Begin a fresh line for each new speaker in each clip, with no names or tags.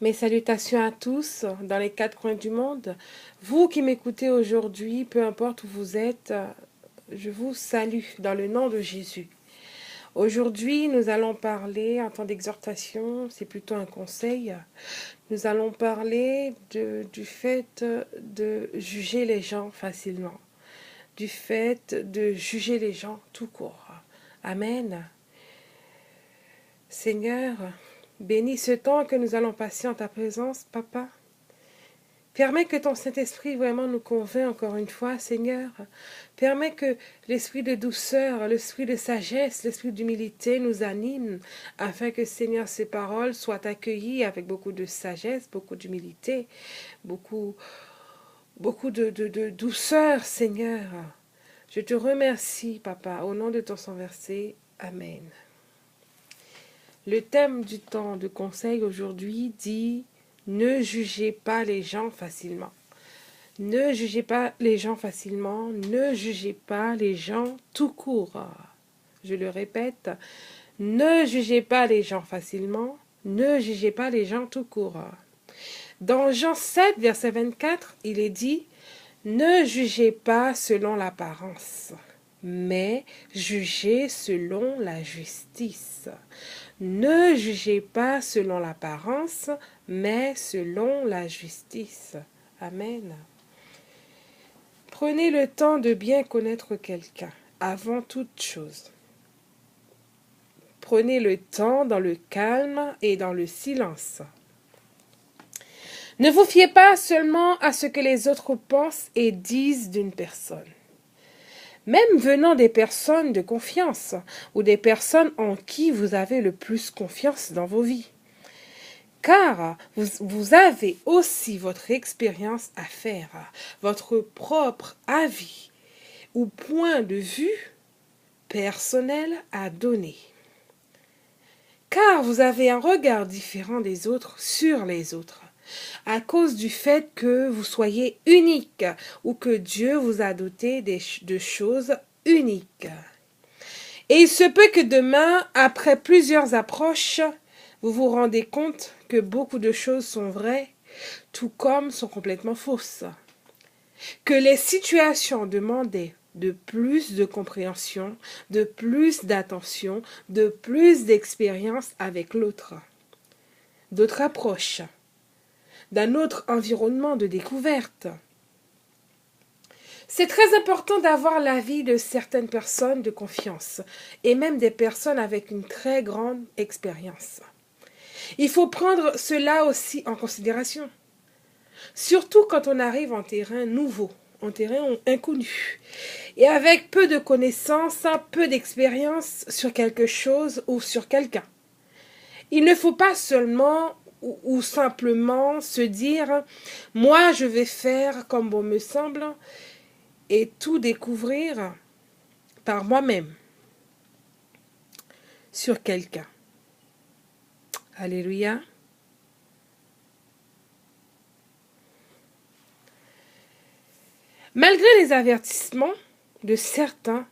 Mes salutations à tous dans les quatre coins du monde. Vous qui m'écoutez aujourd'hui, peu importe où vous êtes, je vous salue dans le nom de Jésus. Aujourd'hui, nous allons parler, en temps d'exhortation, c'est plutôt un conseil, nous allons parler du fait de juger les gens facilement, du fait de juger les gens tout court. Amen. Seigneur, bénis ce temps que nous allons passer en ta présence, Papa. Permets que ton Saint-Esprit vraiment nous convainc encore une fois, Seigneur. Permets que l'esprit de douceur, l'esprit de sagesse, l'esprit d'humilité nous anime, afin que, Seigneur, ces paroles soient accueillies avec beaucoup de sagesse, beaucoup d'humilité, beaucoup de douceur, Seigneur. Je te remercie, Papa, au nom de ton sang versé. Amen. Le thème du temps de conseil aujourd'hui dit « Ne jugez pas les gens facilement ». Ne jugez pas les gens facilement, ne jugez pas les gens tout court. Je le répète, ne jugez pas les gens facilement, ne jugez pas les gens tout court. Dans Jean 7, verset 24, il est dit « Ne jugez pas selon l'apparence, mais jugez selon la justice. » Ne jugez pas selon l'apparence, mais selon la justice. Amen. Prenez le temps de bien connaître quelqu'un, avant toute chose. Prenez le temps dans le calme et dans le silence. Ne vous fiez pas seulement à ce que les autres pensent et disent d'une personne. Même venant des personnes de confiance ou des personnes en qui vous avez le plus confiance dans vos vies. Car vous avez aussi votre expérience à faire, votre propre avis ou point de vue personnel à donner. Car vous avez un regard différent des autres sur les autres, à cause du fait que vous soyez unique ou que Dieu vous a doté de choses uniques. Et il se peut que demain, après plusieurs approches, vous vous rendez compte que beaucoup de choses sont vraies, tout comme sont complètement fausses. Que les situations demandaient de plus de compréhension, de plus d'attention, de plus d'expérience avec l'autre, d'autres approches, d'un autre environnement de découverte. C'est très important d'avoir l'avis de certaines personnes de confiance, et même des personnes avec une très grande expérience. Il faut prendre cela aussi en considération, surtout quand on arrive en terrain nouveau, en terrain inconnu, et avec peu de connaissances, peu d'expérience sur quelque chose ou sur quelqu'un. Il ne faut pas seulement ou simplement se dire « moi je vais faire comme bon me semble » et tout découvrir par moi-même sur quelqu'un. Alléluia. Malgré les avertissements de certains,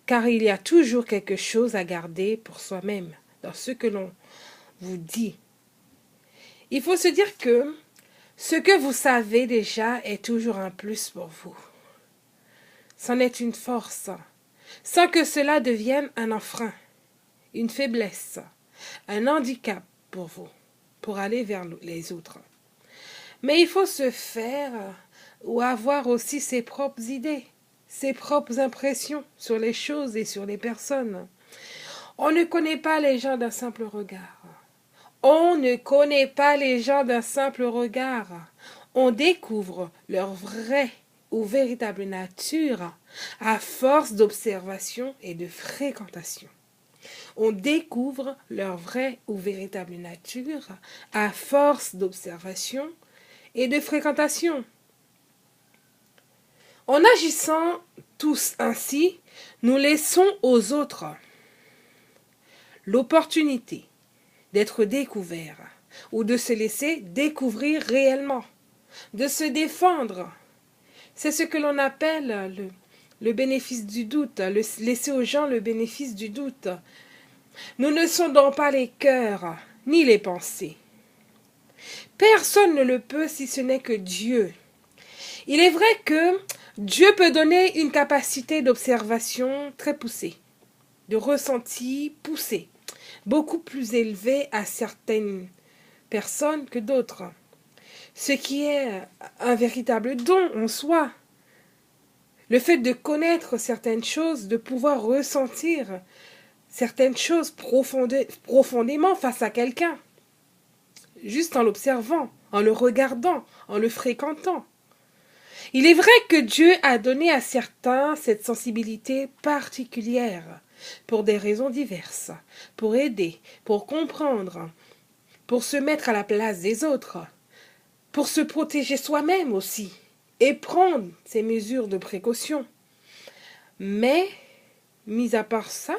car il y a toujours quelque chose à garder pour soi-même dans ce que l'on vous dit. Il faut se dire que ce que vous savez déjà est toujours un plus pour vous. C'en est une force, sans que cela devienne un enfrein, une faiblesse, un handicap pour vous, pour aller vers les autres. Mais il faut se faire ou avoir aussi ses propres idées, ses propres impressions sur les choses et sur les personnes. On ne connaît pas les gens d'un simple regard. On ne connaît pas les gens d'un simple regard. On découvre leur vraie ou véritable nature à force d'observation et de fréquentation. On découvre leur vraie ou véritable nature à force d'observation et de fréquentation. En agissant tous ainsi, nous laissons aux autres l'opportunité d'être découverts ou de se laisser découvrir réellement, de se défendre. C'est ce que l'on appelle le bénéfice du doute, laisser aux gens le bénéfice du doute. Nous ne sondons pas les cœurs ni les pensées. Personne ne le peut si ce n'est que Dieu. Il est vrai que Dieu peut donner une capacité d'observation très poussée, de ressenti poussé, beaucoup plus élevée à certaines personnes que d'autres. Ce qui est un véritable don en soi. Le fait de connaître certaines choses, de pouvoir ressentir certaines choses profondément face à quelqu'un, juste en l'observant, en le regardant, en le fréquentant. Il est vrai que Dieu a donné à certains cette sensibilité particulière, pour des raisons diverses, pour aider, pour comprendre, pour se mettre à la place des autres, pour se protéger soi-même aussi, et prendre ses mesures de précaution. Mais, mis à part ça,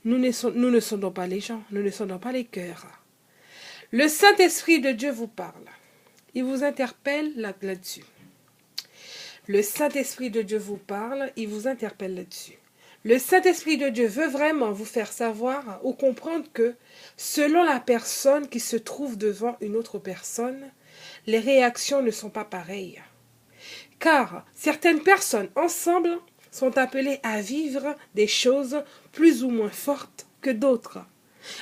nous ne sondons pas les gens, nous ne sondons pas les cœurs. Le Saint-Esprit de Dieu vous parle. Il vous interpelle là-dessus. Le Saint-Esprit de Dieu vous parle, il vous interpelle là-dessus. Le Saint-Esprit de Dieu veut vraiment vous faire savoir ou comprendre que, selon la personne qui se trouve devant une autre personne, les réactions ne sont pas pareilles. Car certaines personnes ensemble sont appelées à vivre des choses plus ou moins fortes que d'autres,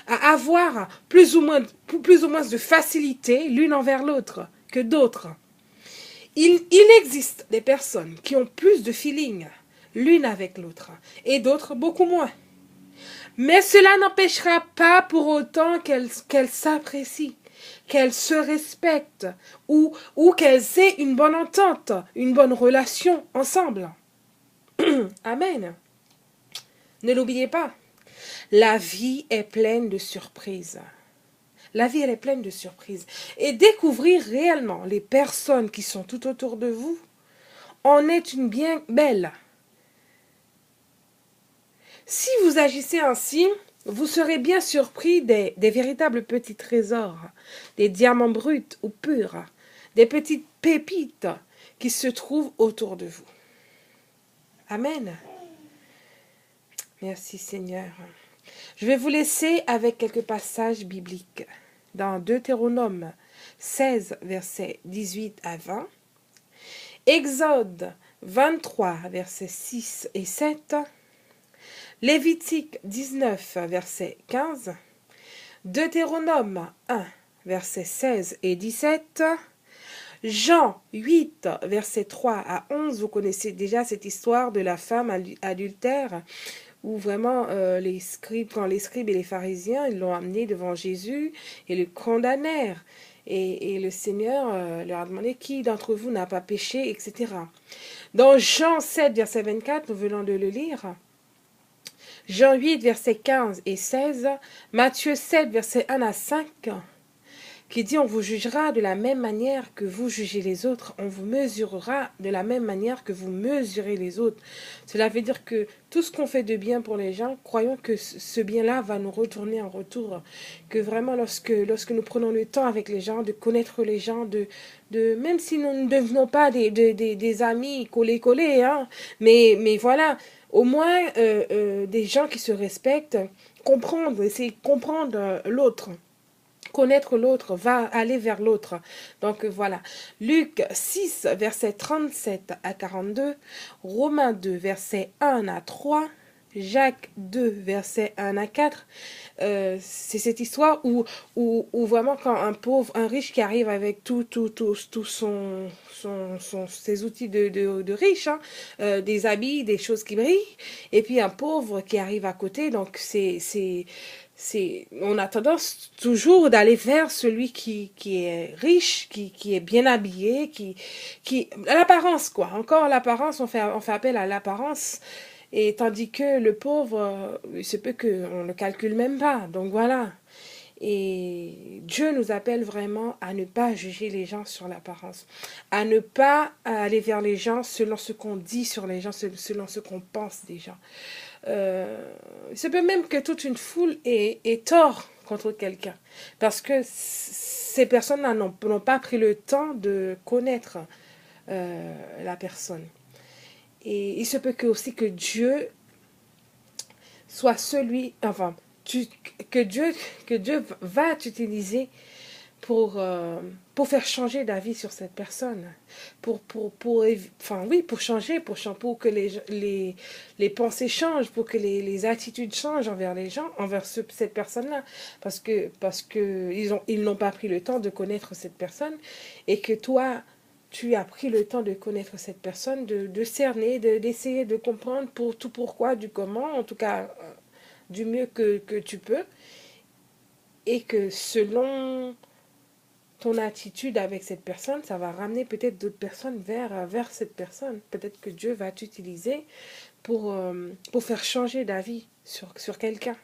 à avoir plus ou moins de facilité l'une envers l'autre que d'autres. Il existe des personnes qui ont plus de feeling l'une avec l'autre et d'autres beaucoup moins. Mais cela n'empêchera pas pour autant qu'elles s'apprécient, qu'elles se respectent ou qu'elles aient une bonne entente, une bonne relation ensemble. Amen. Ne l'oubliez pas, la vie est pleine de surprises. La vie, elle est pleine de surprises. Et découvrir réellement les personnes qui sont tout autour de vous en est une bien belle. Si vous agissez ainsi, vous serez bien surpris des véritables petits trésors, des diamants bruts ou purs, des petites pépites qui se trouvent autour de vous. Amen. Merci Seigneur. Je vais vous laisser avec quelques passages bibliques. Dans Deutéronome 16, versets 18 à 20, Exode 23, versets 6 et 7, Lévitique 19, verset 15, Deutéronome 1, versets 16 et 17, Jean 8, versets 3 à 11, vous connaissez déjà cette histoire de la femme adultère, où vraiment quand les scribes et les pharisiens, ils l'ont amené devant Jésus et le condamnèrent. Et le Seigneur leur a demandé qui d'entre vous n'a pas péché, etc. Dans Jean 7, verset 24, nous venons de le lire, Jean 8, versets 15 et 16, Matthieu 7, versets 1 à 5, qui dit « On vous jugera de la même manière que vous jugez les autres, on vous mesurera de la même manière que vous mesurez les autres. » Cela veut dire que tout ce qu'on fait de bien pour les gens, croyons que ce bien-là va nous retourner en retour. Que vraiment, lorsque nous prenons le temps avec les gens, de connaître les gens, même si nous ne devenons pas des amis collés, hein, mais voilà, au moins des gens qui se respectent, essayer de comprendre l'autre. Connaître l'autre, va aller vers l'autre. Donc voilà. Luc 6, versets 37 à 42. Romains 2, versets 1 à 3. Jacques 2, versets 1 à 4. C'est cette histoire où vraiment quand un riche qui arrive avec tout ses outils de riche, hein, des habits, des choses qui brillent, et puis un pauvre qui arrive à côté, donc on a tendance toujours d'aller vers celui qui est riche, qui est bien habillé, qui l'apparence quoi. Encore l'apparence, on fait appel à l'apparence, et tandis que le pauvre, il se peut qu'on ne calcule même pas. Donc voilà. Et Dieu nous appelle vraiment à ne pas juger les gens sur l'apparence, à ne pas aller vers les gens selon ce qu'on dit sur les gens, selon ce qu'on pense des gens. Il se peut même que toute une foule ait tort contre quelqu'un, parce que ces personnes n'ont pas pris le temps de connaître la personne. Et il se peut aussi que Dieu soit celui, que Dieu va t'utiliser pour faire changer d'avis sur cette personne. Enfin oui, pour que les pensées changent, pour que les attitudes changent envers les gens, envers cette personne-là. Parce que ils n'ont pas pris le temps de connaître cette personne et que toi, tu as pris le temps de connaître cette personne, de cerner, d'essayer de comprendre pour tout pourquoi, du comment, en tout cas du mieux que tu peux. Et que selon ton attitude avec cette personne, ça va ramener peut-être d'autres personnes vers cette personne. Peut-être que Dieu va t'utiliser pour faire changer d'avis sur quelqu'un.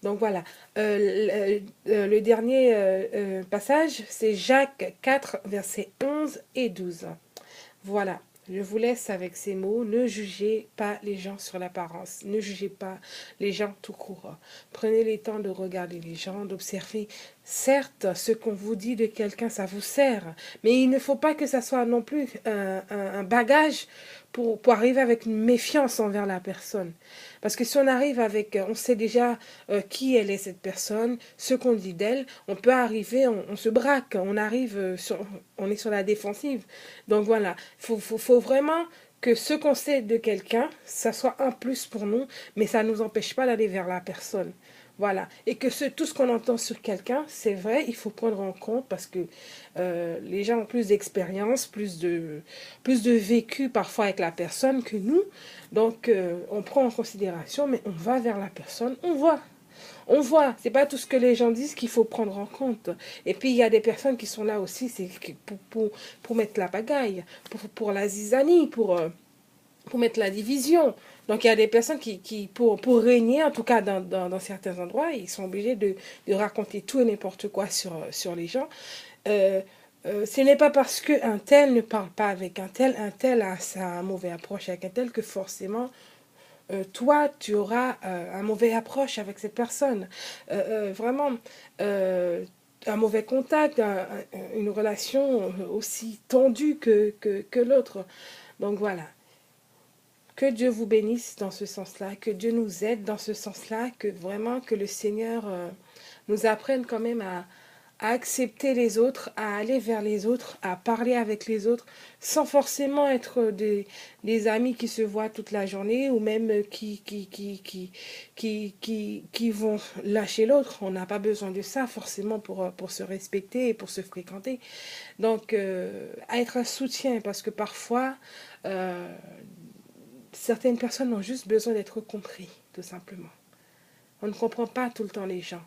Donc voilà. Le dernier passage, c'est Jacques 4, versets 11 et 12. Voilà. Je vous laisse avec ces mots. Ne jugez pas les gens sur l'apparence. Ne jugez pas les gens tout court. Prenez le temps de regarder les gens, d'observer. Certes, ce qu'on vous dit de quelqu'un, ça vous sert. Mais il ne faut pas que ça soit non plus un bagage pour arriver avec une méfiance envers la personne. Parce que si on arrive avec, on sait déjà qui elle est cette personne, ce qu'on dit d'elle, on peut arriver, on se braque, on est sur la défensive. Donc voilà, faut vraiment que ce qu'on sait de quelqu'un, ça soit un plus pour nous, mais ça ne nous empêche pas d'aller vers la personne. Voilà. Et que tout ce qu'on entend sur quelqu'un, c'est vrai, il faut prendre en compte parce que les gens ont plus d'expérience, plus de vécu parfois avec la personne que nous. Donc, on prend en considération, mais on va vers la personne, on voit. On voit, c'est pas tout ce que les gens disent qu'il faut prendre en compte. Et puis il y a des personnes qui sont là aussi, c'est pour mettre la pagaille, pour la zizanie, pour mettre la division. Donc il y a des personnes pour régner, en tout cas dans certains endroits, ils sont obligés de raconter tout et n'importe quoi sur les gens. Ce n'est pas parce qu'un tel ne parle pas avec un tel a sa mauvaise approche avec un tel que forcément toi tu auras un mauvais approche avec cette personne. Vraiment, un mauvais contact, une relation aussi tendue que l'autre. Donc voilà. Que Dieu vous bénisse dans ce sens-là, que Dieu nous aide dans ce sens-là, que vraiment que le Seigneur nous apprenne quand même à accepter les autres, à aller vers les autres, à parler avec les autres, sans forcément être des amis qui se voient toute la journée ou même qui vont lâcher l'autre. On n'a pas besoin de ça forcément pour se respecter et pour se fréquenter. Donc, à être un soutien, parce que parfois, certaines personnes ont juste besoin d'être compris, tout simplement. On ne comprend pas tout le temps les gens.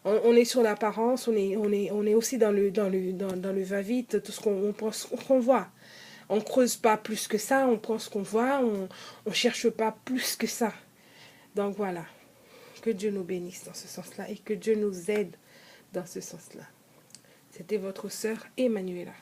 On est sur l'apparence, on est aussi dans le va-vite, tout ce qu'on pense qu'on voit. On ne creuse pas plus que ça, on prend ce qu'on voit, on ne cherche pas plus que ça. Donc voilà, que Dieu nous bénisse dans ce sens-là et que Dieu nous aide dans ce sens-là. C'était votre sœur Emmanuela.